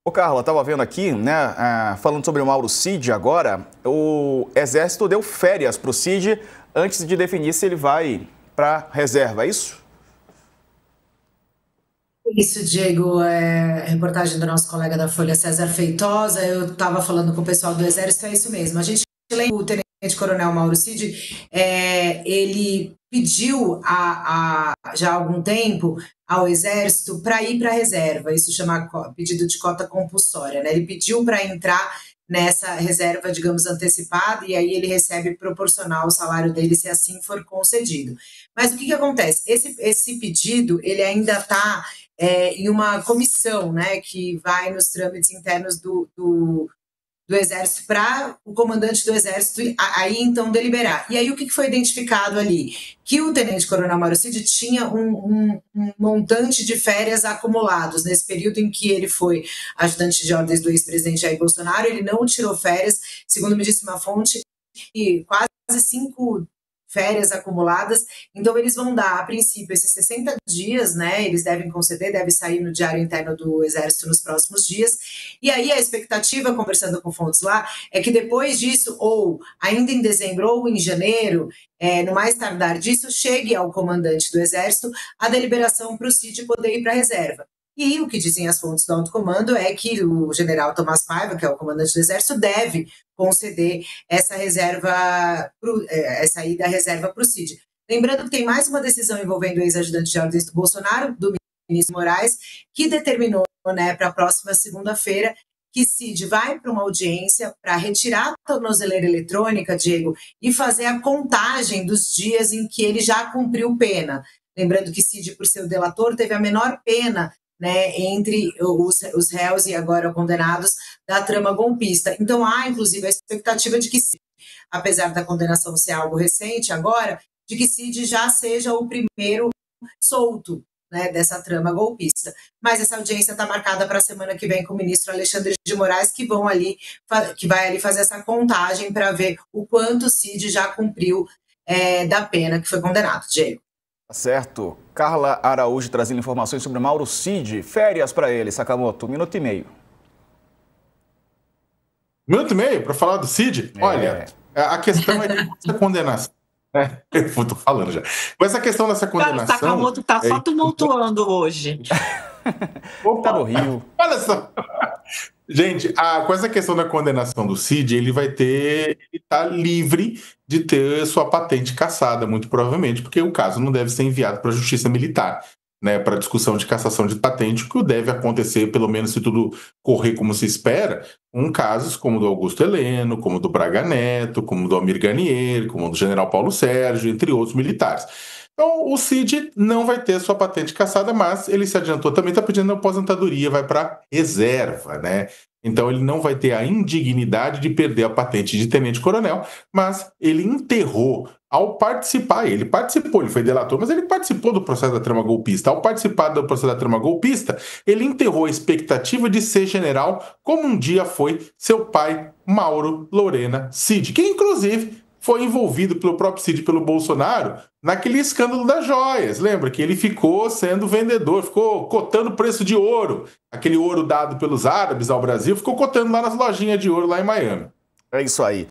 Ô, Carla, estava vendo aqui, né, falando sobre o Mauro Cid agora, o Exército deu férias para o Cid antes de definir se ele vai para reserva, é isso? Isso, Diego, reportagem do nosso colega da Folha, César Feitosa. Eu estava falando com o pessoal do Exército, é isso mesmo. A gente lembra o tenente-coronel Mauro Cid, ele pediu já há algum tempo ao Exército para ir para a reserva, isso chama pedido de cota compulsória, né? Ele pediu para entrar nessa reserva, digamos, antecipada, e aí ele recebe proporcional ao salário dele, se assim for concedido. Mas o que acontece? Esse pedido, ele ainda está em uma comissão, né, que vai nos trâmites internos do Exército para o comandante do Exército aí então deliberar. E aí o que foi identificado ali? Que o tenente-coronel Mauro Cid tinha um montante de férias acumulados nesse período em que ele foi ajudante de ordens do ex-presidente Jair Bolsonaro. Ele não tirou férias, segundo me disse uma fonte, e quase 5 férias acumuladas, então eles vão dar, a princípio, esses 60 dias, né, eles devem conceder, deve sair no Diário Interno do Exército nos próximos dias, e aí a expectativa, conversando com fontes lá, é que depois disso, ou ainda em dezembro ou em janeiro, no mais tardar disso, chegue ao comandante do Exército a deliberação para o Cid poder ir para a reserva. E o que dizem as fontes do alto comando é que o general Tomás Paiva, que é o comandante do Exército, deve conceder essa reserva, essa ida à reserva para o Cid. Lembrando que tem mais uma decisão envolvendo o ex-ajudante de ordens do Bolsonaro, do ministro Moraes, que determinou, né, para a próxima segunda-feira que Cid vai para uma audiência para retirar a tornozeleira eletrônica, Diego, e fazer a contagem dos dias em que ele já cumpriu pena. Lembrando que Cid, por ser o delator, teve a menor pena, né, entre os réus e agora condenados da trama golpista. Então há, inclusive, a expectativa de que, apesar da condenação ser algo recente agora, de que Cid já seja o primeiro solto, né, dessa trama golpista. Mas essa audiência está marcada para a semana que vem com o ministro Alexandre de Moraes, que vai ali fazer essa contagem para ver o quanto Cid já cumpriu da pena que foi condenado. Diego. Tá certo. Carla Araújo trazendo informações sobre Mauro Cid. Férias para ele, Sakamoto, 1 minuto e meio. 1 minuto e meio para falar do Cid? Olha, a questão é que essa condenação. Eu tô falando já. Mas a questão dessa condenação. Cara, o Sakamoto tá só tumultuando hoje. Opa, tá no Rio. Olha só. Gente, com essa questão da condenação do Cid, ele tá livre de ter sua patente cassada, muito provavelmente, porque o caso não deve ser enviado para a Justiça Militar, né, para discussão de cassação de patente, o que deve acontecer, pelo menos se tudo correr como se espera, casos como o do Augusto Heleno, como o do Braga Neto, como o do Almir Garnier, como o do General Paulo Sérgio, entre outros militares. Então, o Cid não vai ter sua patente cassada, mas ele se adiantou, também está pedindo aposentadoria, vai para reserva, né? Então, ele não vai ter a indignidade de perder a patente de tenente-coronel, mas ele enterrou ao participar. Ele participou, ele foi delator, mas ele participou do processo da trama golpista. Ao participar do processo da trama golpista, ele enterrou a expectativa de ser general, como um dia foi seu pai, Mauro Lorena Cid, que inclusive foi envolvido pelo próprio Cid, pelo Bolsonaro, naquele escândalo das joias. Lembra que ele ficou sendo vendedor, ficou cotando preço de ouro. Aquele ouro dado pelos árabes ao Brasil, ficou cotando lá nas lojinhas de ouro lá em Miami. É isso aí.